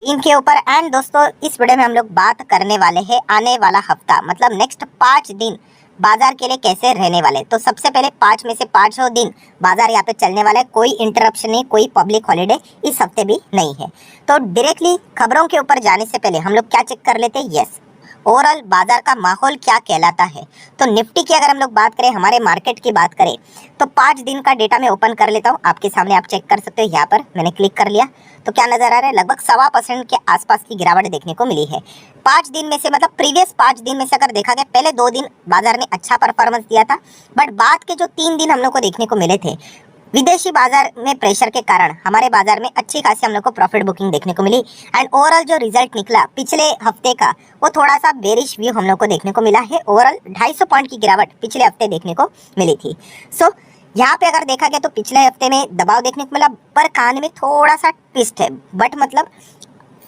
इनके ऊपर। एंड दोस्तों इस वीडियो में हम लोग बात करने वाले हैं आने वाला हफ्ता मतलब नेक्स्ट 5 दिन बाजार के लिए कैसे रहने वाले। तो सबसे पहले 5 में से 5 दिन बाजार यहाँ पे चलने वाला है, कोई इंटरप्शन नहीं, कोई पब्लिक हॉलीडे इस हफ्ते भी नहीं है। तो डायरेक्टली खबरों के ऊपर जाने से पहले हम लोग क्या चेक कर लेते हैं, यस ओवरऑल बाजार का माहौल क्या कहलाता है। तो निफ्टी की अगर हम लोग बात करें, हमारे मार्केट की बात करें, तो 5 दिन का डेटा मैं ओपन कर लेता हूँ आपके सामने, आप चेक कर सकते हो। यहाँ पर मैंने क्लिक कर लिया तो क्या नजर आ रहा है, लगभग 1.25% के आसपास की गिरावट देखने को मिली है 5 दिन में से। मतलब प्रीवियस 5 दिन में से अगर देखा गया, पहले 2 दिन बाजार ने अच्छा परफॉर्मेंस दिया था, बट बाद के जो 3 दिन हम लोग को देखने को मिले थे, विदेशी बाजार में प्रेशर के कारण हमारे बाजार में अच्छी खासी हम लोग को प्रॉफिट बुकिंग देखने को मिली। एंड ओवरऑल जो रिजल्ट निकला पिछले हफ्ते का, वो थोड़ा सा बेरिश व्यू हम लोग को देखने को मिला है। ओवरऑल 250 पॉइंट की गिरावट पिछले हफ्ते देखने को मिली थी। सो यहाँ पे अगर देखा गया तो पिछले हफ्ते में दबाव देखने को मिला, पर कहानी में थोड़ा सा ट्विस्ट है। बट मतलब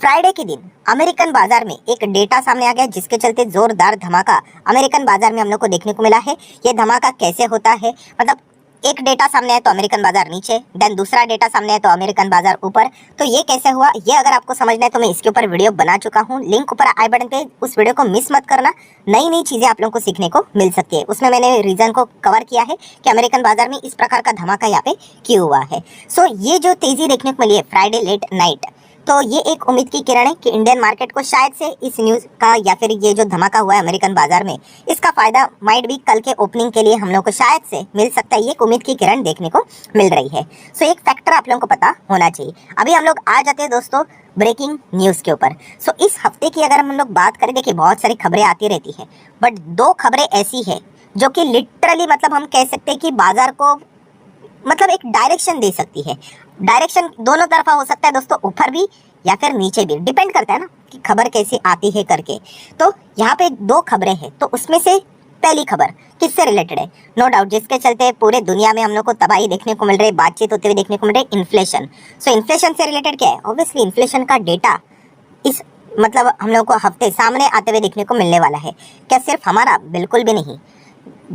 फ्राइडे के दिन अमेरिकन बाजार में एक डेटा सामने आ गया, जिसके चलते जोरदार धमाका अमेरिकन बाजार में हम लोग को देखने को मिला है। ये धमाका कैसे होता है, मतलब एक डेटा सामने है तो अमेरिकन बाजार नीचे, देन दूसरा डेटा सामने है तो अमेरिकन बाजार ऊपर। तो ये कैसे हुआ, ये अगर आपको समझना है तो मैं इसके ऊपर वीडियो बना चुका हूँ, लिंक ऊपर आई बटन पे, उस वीडियो को मिस मत करना। नई नई चीजें आप लोगों को सीखने को मिल सकती है। उसमें मैंने रीजन को कवर किया है कि अमेरिकन बाजार में इस प्रकार का धमाका यहाँ पे क्यों हुआ है। सो ये जो तेजी देखने को मिली है फ्राइडे लेट नाइट, तो ये एक उम्मीद की किरण है कि इंडियन मार्केट को शायद से इस न्यूज़ का या फिर ये जो धमाका हुआ है अमेरिकन बाजार में, इसका फायदा माइट भी कल के ओपनिंग के लिए हम लोग को शायद से मिल सकता है। ये एक उम्मीद की किरण देखने को मिल रही है। सो एक फैक्टर आप लोगों को पता होना चाहिए। अभी हम लोग आ जाते हैं दोस्तों ब्रेकिंग न्यूज़ के ऊपर। सो इस हफ्ते की अगर हम लोग बात करें, देखिए बहुत सारी खबरें आती रहती है, बट 2 खबरें ऐसी है जो कि लिटरली मतलब हम कह सकते हैं कि बाजार को मतलब एक डायरेक्शन दे सकती है। डायरेक्शन दोनों तरफा हो सकता है दोस्तों, ऊपर भी या फिर नीचे भी, डिपेंड करता है ना कि खबर कैसी आती है करके। तो यहाँ पे 2 खबरें हैं, तो उसमें से पहली खबर किससे रिलेटेड है, नो डाउट जिसके चलते पूरे दुनिया में हम लोग को तबाही देखने को मिल रही है, बातचीत होते हुए देखने को मिल रही है, इन्फ्लेशन। सो इन्फ्लेशन से रिलेटेड क्या है, ऑब्वियसली इन्फ्लेशन का डेटा इस मतलब हम लोग को हफ्ते सामने आते हुए देखने को मिलने वाला है। क्या सिर्फ हमारा, बिल्कुल भी नहीं।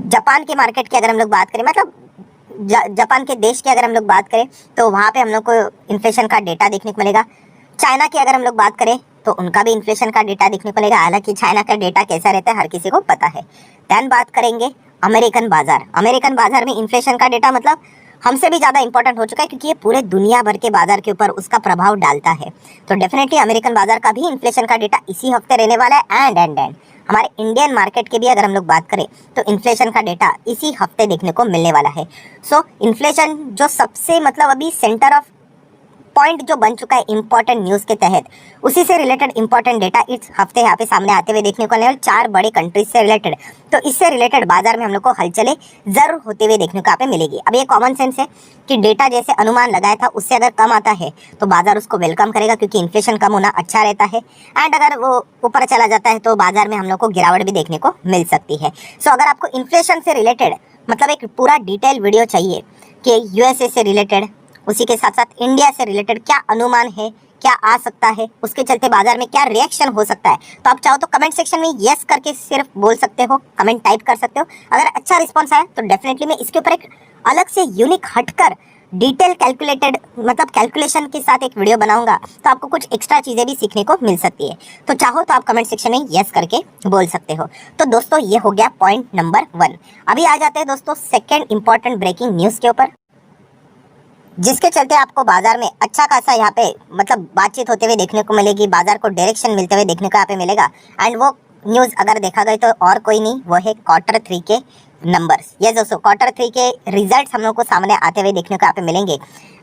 जापान के मार्केट की अगर हम लोग बात करें, मतलब जापान के देश की अगर हम लोग बात करें, तो वहाँ पे हम लोग को इन्फ्लेशन का डेटा देखने को मिलेगा। चाइना की अगर हम लोग बात करें तो उनका भी इन्फ्लेशन का डेटा देखने को मिलेगा। हालांकि चाइना का डेटा कैसा रहता है हर किसी को पता है। दैन बात करेंगे अमेरिकन बाजार। अमेरिकन बाजार में इन्फ्लेशन का डेटा मतलब हमसे भी ज़्यादा इंपॉर्टेंट हो चुका है, क्योंकि ये पूरे दुनिया भर के बाजार के ऊपर उसका प्रभाव डालता है। तो डेफिनेटली अमेरिकन बाजार का भी इन्फ्लेशन का डेटा इसी हफ्ते रहने वाला है। एंड हमारे इंडियन मार्केट की भी अगर हम लोग बात करें तो इन्फ्लेशन का डेटा इसी हफ्ते देखने को मिलने वाला है। सो इन्फ्लेशन जो सबसे मतलब अभी सेंटर ऑफ पॉइंट जो बन चुका है इंपॉर्टेंट न्यूज़ के तहत, उसी से रिलेटेड इंपॉर्टेंट डेटा इस हफ्ते यहाँ पे सामने आते हुए देखने को मिलेगा, 4 बड़े कंट्रीज से रिलेटेड। तो इससे रिलेटेड बाजार में हम लोग को हलचलें जरूर होते हुए देखने को यहाँ पे मिलेगी। अब ये कॉमन सेंस है कि डेटा जैसे अनुमान लगाया था उससे अगर कम आता है तो बाजार उसको वेलकम करेगा, क्योंकि इन्फ्लेशन कम होना अच्छा रहता है। एंड अगर वो ऊपर चला जाता है तो बाजार में हम लोग को गिरावट भी देखने को मिल सकती है। सो अगर आपको इन्फ्लेशन से रिलेटेड मतलब एक पूरा डिटेल वीडियो चाहिए कि यूएसए से रिलेटेड, उसी के साथ साथ इंडिया से रिलेटेड क्या अनुमान है, क्या आ सकता है, उसके चलते बाजार में क्या रिएक्शन हो सकता है, तो आप चाहो तो कमेंट सेक्शन में यस करके सिर्फ बोल सकते हो, कमेंट टाइप कर सकते हो। अगर अच्छा रिस्पॉन्स आया तो डेफिनेटली मैं इसके ऊपर एक अलग से यूनिक हटकर डिटेल कैलकुलेटेड मतलब कैलकुलेशन के साथ एक वीडियो बनाऊंगा, तो आपको कुछ एक्स्ट्रा चीज़ें भी सीखने को मिल सकती है। तो चाहो तो आप कमेंट सेक्शन में यस करके बोल सकते हो। तो दोस्तों ये हो गया पॉइंट नंबर 1। अभी आ जाते हैं दोस्तों सेकेंड इंपॉर्टेंट ब्रेकिंग न्यूज़ के ऊपर, जिसके चलते आपको बाजार में अच्छा खासा यहाँ पे मतलब बातचीत होते हुए देखने को मिलेगी, बाजार को डायरेक्शन मिलते हुए देखने को यहाँ पे मिलेगा। एंड वो न्यूज़ अगर देखा गया तो और कोई नहीं, वो है Q3 के नंबर्स। ये दोस्तों Q3 के रिजल्ट्स हम लोग को सामने आते हुए देखने को यहाँ पे मिलेंगे।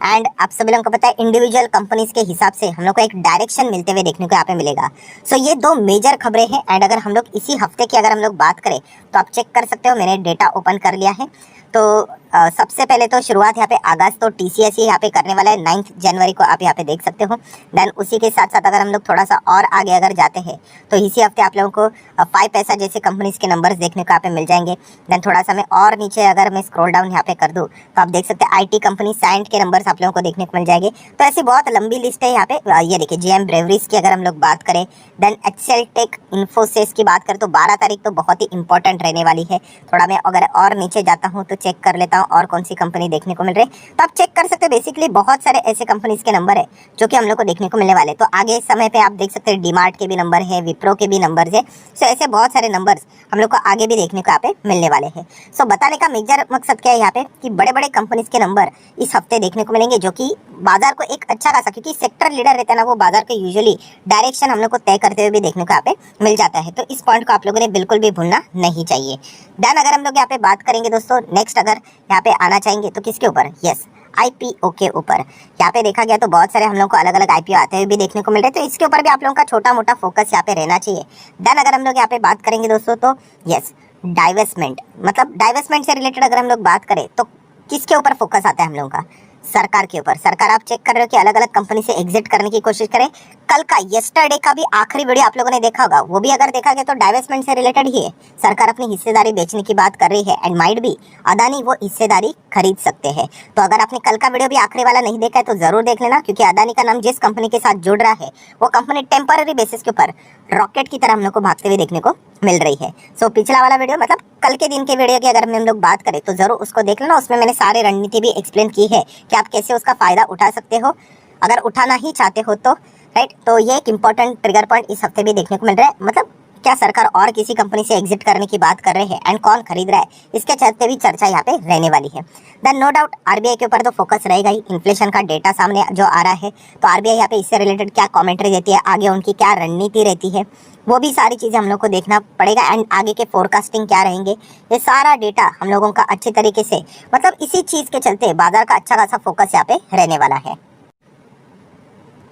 एंड आप सभी लोगों को पता है इंडिविजुअल कंपनीज के हिसाब से हम लोग को एक डायरेक्शन मिलते हुए देखने को यहाँ पे मिलेगा। सो ये 2 मेजर खबरें हैं। एंड अगर हम लोग इसी हफ्ते की अगर हम लोग बात करें तो आप चेक कर सकते हो, मैंने डेटा ओपन कर लिया है। तो सबसे पहले तो शुरुआत यहाँ पे आगाज़ तो TCS ही यहाँ पे करने वाला है 9 जनवरी को, आप यहाँ पे देख सकते हो। देन उसी के साथ साथ अगर हम लोग थोड़ा सा और आगे अगर जाते हैं तो इसी हफ्ते आप लोगों को 5 पैसा जैसे कंपनीज के नंबर्स देखने को यहाँ पे मिल जाएंगे। देन थोड़ा सा मैं और नीचे अगर मैं स्क्रॉल डाउन यहाँ पे कर दूँ तो आप देख सकते हैं IT कंपनी साइंट के नंबर्स आप लोगों को देखने को मिल जाएंगे। तो ऐसी बहुत लंबी लिस्ट है यहाँ पे। ये देखिए GM ब्रेवरीज की अगर हम लोग बात करें, देन HCLTech इन्फोसिस की बात करें तो 12 तारीख तो बहुत ही इंपॉर्टेंट रहने वाली है। थोड़ा मैं अगर और नीचे जाता हूँ तो चेक कर लेता हूँ और कौन सी कंपनी देखने को मिल रही है। तो आप चेक कर सकते हो, बेसिकली बहुत सारे ऐसे कंपनीज के नंबर है जो कि हम लोग को देखने को मिलने वाले। तो आगे इस समय पे आप देख सकते हैं डीमार्ट के भी नंबर है, विप्रो के भी नंबर है। सो ऐसे बहुत सारे नंबर्स हम लोग को आगे भी देखने को यहाँ पे मिलने वाले हैं। सो बताने का मेजर मकसद क्या है यहाँ पे कि बड़े बड़े कंपनीज के नंबर इस हफ्ते देखने को मिलेंगे, जो कि बाजार को एक अच्छा खासा, क्योंकि सेक्टर लीडर रहता है ना, वो बाजार को यूजुअली डायरेक्शन हम लोग को तय करते हुए भी देखने को यहाँ पे मिल जाता है। तो इस पॉइंट को आप लोगों ने बिल्कुल भी भूलना नहीं चाहिए। देन अगर हम लोग यहाँ पे बात करेंगे दोस्तों, नेक्स्ट अगर यहाँ पे आना चाहेंगे तो किसके ऊपर, यस आईपीओ के ऊपर। यहाँ पे देखा गया तो बहुत सारे हम लोग को अलग अलग आईपीओ आते हुए भी देखने को मिल रहे हैं, तो इसके ऊपर भी आप लोगों का छोटा मोटा फोकस यहाँ पे रहना चाहिए। देन अगर हम लोग यहाँ पे बात करेंगे दोस्तों तो यस डाइवेस्टमेंट, मतलब डाइवेस्टमेंट से रिलेटेड अगर हम लोग बात करें तो किसके ऊपर फोकस आता है हम लोगों का, सरकार के ऊपर। सरकार आप चेक कर रहे हो कि अलग अलग कंपनी से एग्जिट करने की कोशिश करें। कल का यस्टरडे का भी आखिरी वीडियो आप लोगों ने देखा होगा, वो भी अगर देखा गया तो डाइवेस्टमेंट से रिलेटेड ही है। सरकार अपनी हिस्सेदारी बेचने की बात कर रही है एंड माइट भी अदानी वो हिस्सेदारी खरीद सकते हैं। तो अगर आपने कल का वीडियो भी आखिरी वाला नहीं देखा है तो जरूर देख लेना, क्योंकि अदानी का नाम जिस कंपनी के साथ जुड़ रहा है वो कंपनी टेम्पररी बेसिस के ऊपर रॉकेट की तरह हम लोग को भागते हुए देखने को मिल रही है। सो पिछला वाला वीडियो मतलब कल के दिन के वीडियो की अगर हम लोग बात करें तो जरूर उसको देख लेना। उसमें मैंने सारे रणनीति भी एक्सप्लेन की है कि आप कैसे उसका फायदा उठा सकते हो अगर उठाना ही चाहते हो तो, राइट। तो ये एक इंपॉर्टेंट ट्रिगर पॉइंट इस हफ्ते भी देखने को मिल रहा है। मतलब क्या सरकार और किसी कंपनी से एग्जिट करने की बात कर रहे हैं एंड कौन खरीद रहा है, इसके चलते भी चर्चा यहाँ पे रहने वाली है। देन नो डाउट आरबीआई के ऊपर तो फोकस रहेगा ही। इन्फ्लेशन का डेटा सामने जो आ रहा है तो आरबीआई यहाँ पे इससे रिलेटेड क्या कमेंट्री देती है, आगे उनकी क्या रणनीति रहती है, वो भी सारी चीज़ें हम लोग को देखना पड़ेगा। एंड आगे के फोरकास्टिंग क्या रहेंगे, ये सारा डेटा हम लोगों का अच्छे तरीके से, मतलब इसी चीज़ के चलते बाजार का अच्छा खासा फोकस यहाँ पे रहने वाला है।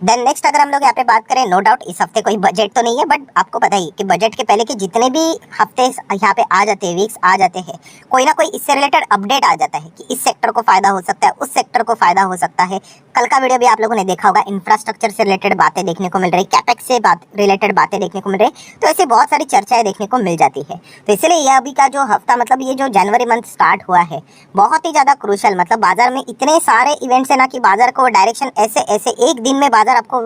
देन नेक्स्ट अगर हम लोग यहाँ पे बात करें, नो डाउट इस हफ्ते कोई बजट तो नहीं है, बट आपको पता ही कि बजट के पहले के जितने भी हफ्ते यहाँ पे आ जाते हैं, वीक्स आ जाते हैं, कोई ना कोई इससे रिलेटेड अपडेट आ जाता है कि इस सेक्टर को फायदा हो सकता है, उस सेक्टर को फायदा हो सकता है। कल का वीडियो भी आप लोगों ने देखा होगा, इंफ्रास्ट्रक्चर से रिलेटेड बातें देखने को मिल रही, कैपेक्स से रिलेटेड बातें देखने को मिल रही, तो ऐसे बहुत सारी चर्चाएं देखने को मिल जाती है। तो इसलिए यह अभी का जो हफ्ता, मतलब ये जो जनवरी मंथ स्टार्ट हुआ है, बहुत ही ज़्यादा क्रूशल, मतलब बाजार में इतने सारे इवेंट्स है ना कि बाजार को डायरेक्शन ऐसे ऐसे एक दिन में बाजार आपको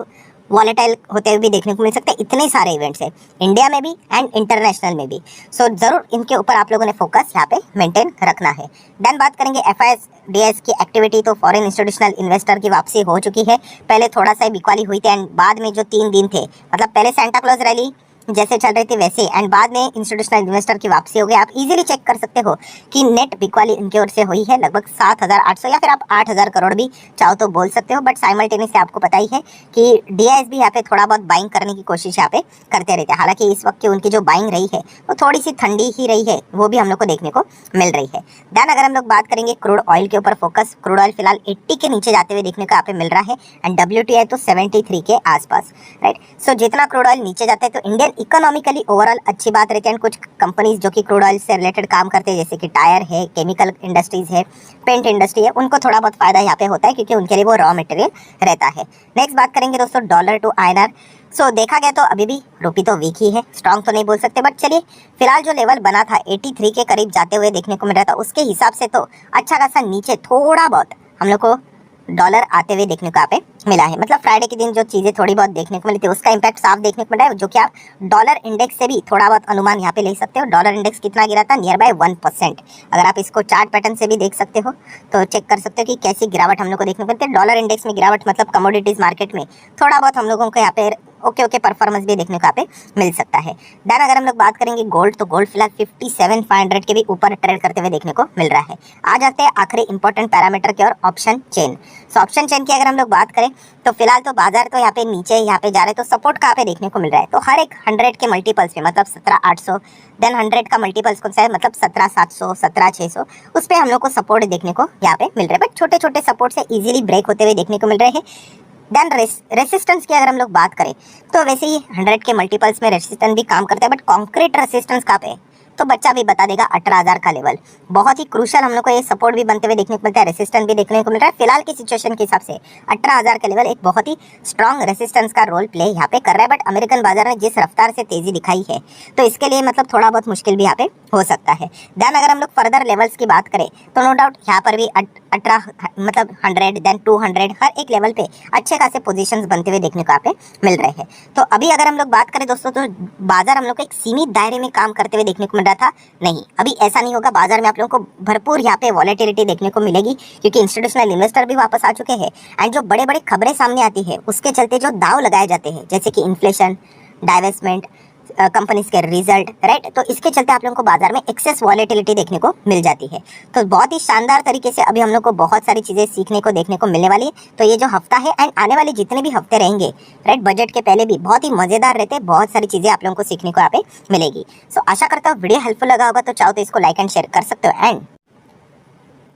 वॉलेटाइल होते हुए भी देखने को मिल सकते हैं। इतने सारे इवेंट्स हैं इंडिया में भी एंड इंटरनेशनल में भी। सो जरूर इनके ऊपर आप लोगों ने फोकस यहाँ पे मेंटेन रखना है। देन बात करेंगे FIS की एक्टिविटी, तो फॉरेन इंस्टीट्यूशनल इन्वेस्टर की वापसी हो चुकी है। पहले थोड़ा सा बिकवाली हुई थी एंड बाद में जो 3 दिन थे, मतलब पहले सेंटा क्लॉज रैली जैसे चल रही थी वैसे, एंड बाद में इंस्टीट्यूशनल इन्वेस्टर की वापसी हो गई। आप इजीली चेक कर सकते हो कि नेट बिकवाली इनकी ओर से हुई है लगभग 7,800 या फिर आप 8,000 करोड़ भी चाहो तो बोल सकते हो। बट साइमल्टेनियसली आपको पता ही है कि DIS भी यहाँ पे थोड़ा बहुत बाइंग करने की कोशिश यहाँ पे करते रहते हैं। हालांकि इस वक्त की उनकी जो बाइंग रही है वो थोड़ी सी ठंडी ही रही है, वो भी हम लोग को देखने को मिल रही है। देन अगर हम लोग बात करेंगे क्रूड ऑयल के ऊपर फोकस, क्रूड ऑयल फिलहाल 80 के नीचे जाते हुए देखने को यहाँ पे मिल रहा है एंड WTI तो 73 के आसपास, राइट। सो जितना क्रूड ऑयल नीचे जाता है तो इंडियन इकोनॉमिकली ओवरऑल अच्छी बात रहती है। कुछ कंपनीज जो कि क्रूड ऑयल से रिलेटेड काम करते हैं, जैसे कि टायर है, केमिकल इंडस्ट्रीज है, पेंट इंडस्ट्री है, उनको थोड़ा बहुत फायदा यहाँ पे होता है क्योंकि उनके लिए वो रॉ मटेरियल रहता है। नेक्स्ट बात करेंगे दोस्तों डॉलर टू INR। सो देखा गया तो अभी भी रुपी तो वीक ही है, स्ट्रॉन्ग तो नहीं बोल सकते, बट चलिए फिलहाल जो लेवल बना था 83 के करीब जाते हुए देखने को मिल रहा था, उसके हिसाब से तो अच्छा खासा नीचे थोड़ा बहुत हम लोग को डॉलर आते हुए देखने को यहाँ पे मिला है। मतलब फ्राइडे के दिन जो चीज़ें थोड़ी बहुत देखने को मिली थी उसका इंपैक्ट साफ देखने को मिला है, जो कि आप डॉलर इंडेक्स से भी थोड़ा बहुत अनुमान यहाँ पे ले सकते हो। डॉलर इंडेक्स कितना गिरा था, नियर बाय 1%। अगर आप इसको चार्ट पैटर्न से भी देख सकते हो तो चेक कर सकते हो कि कैसी गिरावट हम लोग को देखने को मिलती है। डॉलर इंडेक्स में गिरावट मतलब कमोडिटीज मार्केट में थोड़ा बहुत हम लोगों को यहाँ पे ओके परफॉर्मेंस भी देखने को यहाँ पे मिल सकता है। देन अगर हम लोग बात करेंगे गोल्ड, तो गोल्ड फिलहाल 57,500 के भी ऊपर ट्रेड करते हुए देखने को मिल रहा है। आ जाते हैं आखिरी इंपॉर्टेंट पैरामीटर की और, option chain. So option chain की अगर हम लोग बात करें तो फिलहाल तो बाजार तो यहाँ पे नीचे यहाँ पे जा रहे हैं, तो सपोर्ट कहाँ पे देखने को मिल रहा है, तो हर एक 100 के मल्टीपल्स पे, मतलब 17,800, देन 100 का मल्टीपल्स कौन सा है, मतलब 17,700, 17,600, उस पर हम लोग को सपोर्ट देखने को यहाँ पे मिल रहा है। बट छोटे छोटे सपोर्ट से इजीली ब्रेक होते हुए देखने को मिल रहे हैं। देन रेसिस्टेंस की अगर हम लोग बात करें तो वैसे ही 100 के मल्टीपल्स में रेसिस्टेंस भी काम करता है, बट कॉन्क्रीट रेसिस्टेंस कहाँ पे है तो बच्चा भी बता देगा 18,000 का लेवल। बहुत ही क्रूशल हम लोग को ये सपोर्ट भी बनते हुए देखने को मिलता है, रेसिस्टेंस भी देखने को मिल रहा है। फिलहाल की सिचुएशन के हिसाब से 18,000 का लेवल एक बहुत ही स्ट्रॉन्ग रेसिस्टेंस का रोल प्ले यहाँ पे कर रहा है। बट अमेरिकन बाजार ने जिस रफ्तार से तेजी दिखाई है तो इसके लिए मतलब थोड़ा बहुत मुश्किल भी यहाँ पे हो सकता है। देन अगर हम लोग फर्दर लेवल्स की बात करें तो नो डाउट यहाँ पर भी 18 मतलब 100 देन 200 हर एक लेवल पे अच्छे खासे पोजीशंस बनते हुए देखने को यहाँ पे मिल रहे हैं। तो अभी अगर हम लोग बात करें दोस्तों तो बाजार हम लोग को एक सीमित दायरे में काम करते हुए देखने को मिल रहा था, नहीं, अभी ऐसा नहीं होगा। बाजार में आप लोगों को भरपूर यहाँ पे वॉलेटिलिटी देखने को मिलेगी, क्योंकि इंस्टीट्यूशनल इन्वेस्टर भी वापस आ चुके हैं। एंड जो बड़े बड़े खबरें सामने आती है उसके चलते जो दाव लगाए जाते हैं, जैसे कि इन्फ्लेशन, डाइवेस्टमेंट, कंपनीज के रिजल्ट, राइट, तो इसके चलते आप लोगों को बाजार में एक्सेस वॉलेटिलिटी देखने को मिल जाती है। तो बहुत ही शानदार तरीके से अभी हम लोग को बहुत सारी चीज़ें सीखने को देखने को मिलने वाली है। तो ये जो हफ्ता है एंड आने वाले जितने भी हफ्ते रहेंगे, राइट, बजट के पहले भी बहुत ही मज़ेदार रहते हैं, बहुत सारी चीज़ें आप लोगों को सीखने को यहाँ पे मिलेगी। सो आशा करता हूँ वीडियो हेल्पफुल लगा होगा, तो चाहो तो इसको लाइक एंड शेयर कर सकते हो। एंड